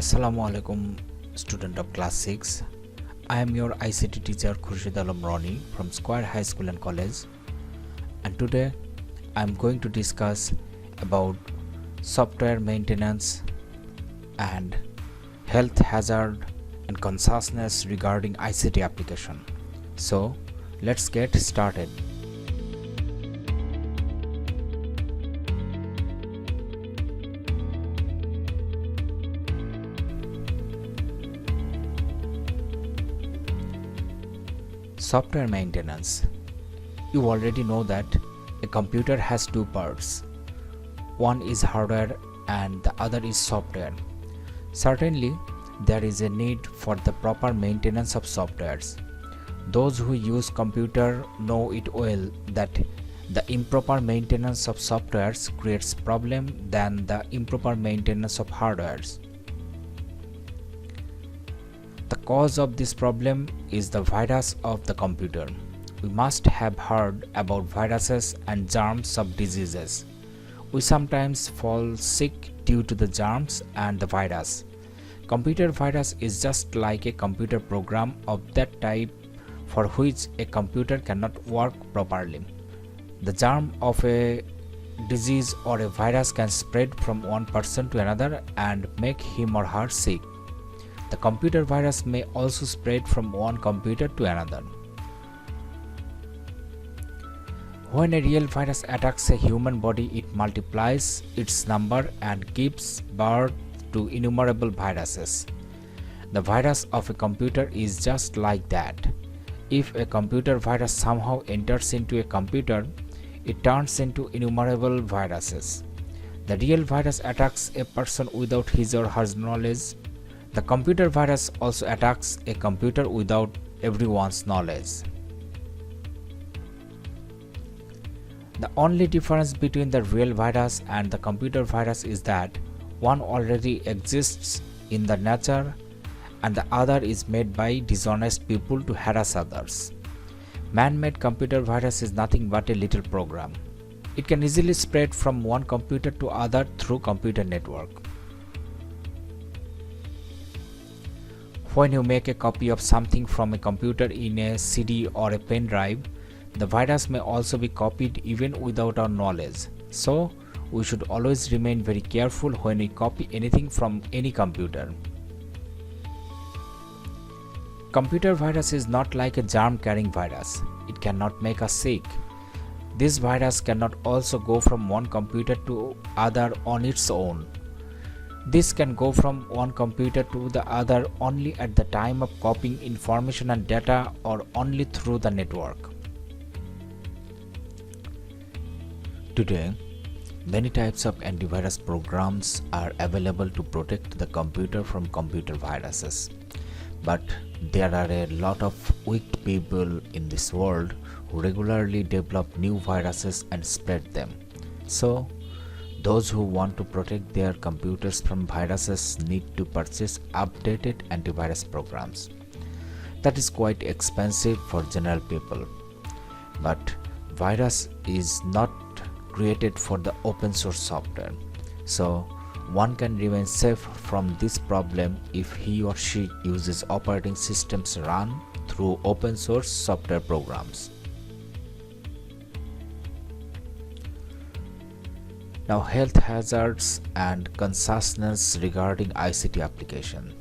Assalamu alaikum, student of class 6. I am your ICT teacher Khurshid Alam Rani from Square High School and College, and today I am going to discuss about software maintenance and health hazard and consciousness regarding ICT application. So let's get started. Software maintenance. You already know that a computer has two parts. One is hardware and the other is software. Certainly, there is a need for the proper maintenance of softwares. Those who use computer know it well that the improper maintenance of softwares creates problem than the improper maintenance of hardwares. The cause of this problem is the virus of the computer. We must have heard about viruses and germs of diseases. We sometimes fall sick due to the germs and the virus. Computer virus is just like a computer program of that type for which a computer cannot work properly. The germ of a disease or a virus can spread from one person to another and make him or her sick. The computer virus may also spread from one computer to another. When a real virus attacks a human body, it multiplies its number and gives birth to innumerable viruses. The virus of a computer is just like that. If a computer virus somehow enters into a computer, it turns into innumerable viruses. The real virus attacks a person without his or her knowledge. The computer virus also attacks a computer without everyone's knowledge. The only difference between the real virus and the computer virus is that one already exists in the nature and the other is made by dishonest people to harass others. Man-made computer virus is nothing but a little program. It can easily spread from one computer to other through computer network. When you make a copy of something from a computer in a CD or a pen drive, the virus may also be copied even without our knowledge. So, we should always remain very careful when we copy anything from any computer. Computer virus is not like a germ-carrying virus. It cannot make us sick. This virus cannot also go from one computer to other on its own. This can go from one computer to the other only at the time of copying information and data or only through the network. Today, many types of antivirus programs are available to protect the computer from computer viruses. But there are a lot of wicked people in this world who regularly develop new viruses and spread them. So, those who want to protect their computers from viruses need to purchase updated antivirus programs. That is quite expensive for general people. But virus is not created for the open source software. So one can remain safe from this problem if he or she uses operating systems run through open source software programs. Now, health hazards and consciousness regarding ICT application.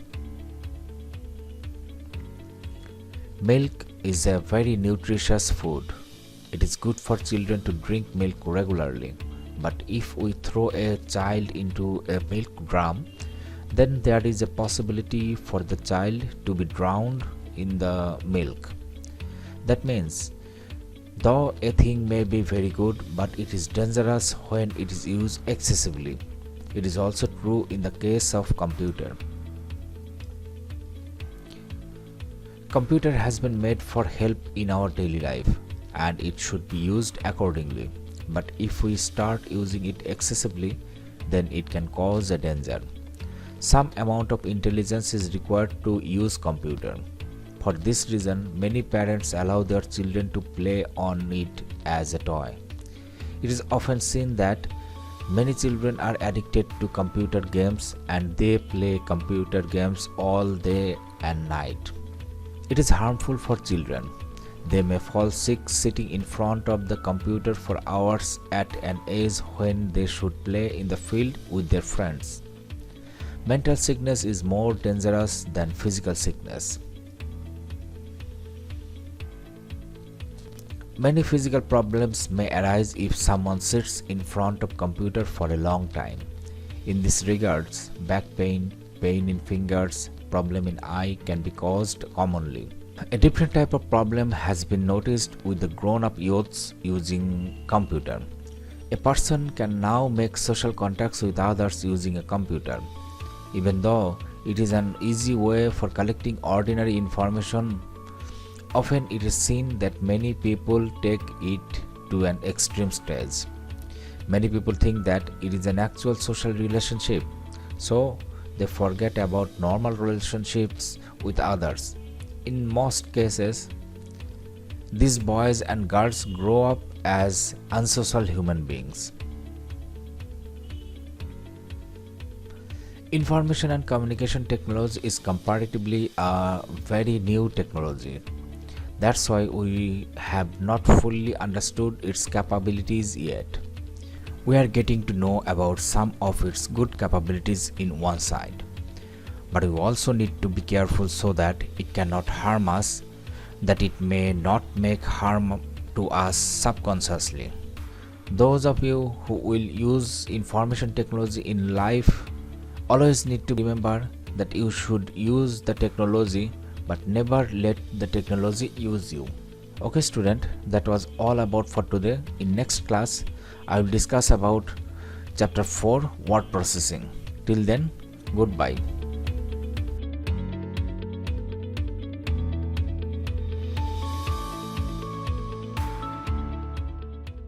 Milk is a very nutritious food. It is good for children to drink milk regularly. But if we throw a child into a milk drum, then there is a possibility for the child to be drowned in the milk. That means, though a thing may be very good, but it is dangerous when it is used excessively. It is also true in the case of computer. Computer has been made for help in our daily life and it should be used accordingly. But if we start using it excessively, then it can cause a danger. Some amount of intelligence is required to use computer. For this reason, many parents allow their children to play on it as a toy. It is often seen that Many children are addicted to computer games and they play computer games all day and night. It is harmful for children. They may fall sick sitting in front of the computer for hours at an age when they should play in the field with their friends. Mental sickness is more dangerous than physical sickness. Many physical problems may arise if someone sits in front of computer for a long time. In this regards, back pain, pain in fingers, problem in eye can be caused commonly. A different type of problem has been noticed with the grown-up youths using computer. A person can now make social contacts with others using a computer. Even though it is an easy way for collecting ordinary information, often it is seen that many people take it to an extreme stage. Many people think that it is an actual social relationship, so they forget about normal relationships with others. In most cases, these boys and girls grow up as unsocial human beings. Information and communication technology is comparatively a very new technology. That's why we have not fully understood its capabilities yet. We are getting to know about some of its good capabilities in one side. But we also need to be careful so that it cannot harm us, that it may not make harm to us subconsciously. Those of you who will use information technology in life always need to remember that you should use the technology but never let the technology use you. Okay student, that was all about for today. In next class, I will discuss about chapter 4, word processing. Till then, goodbye.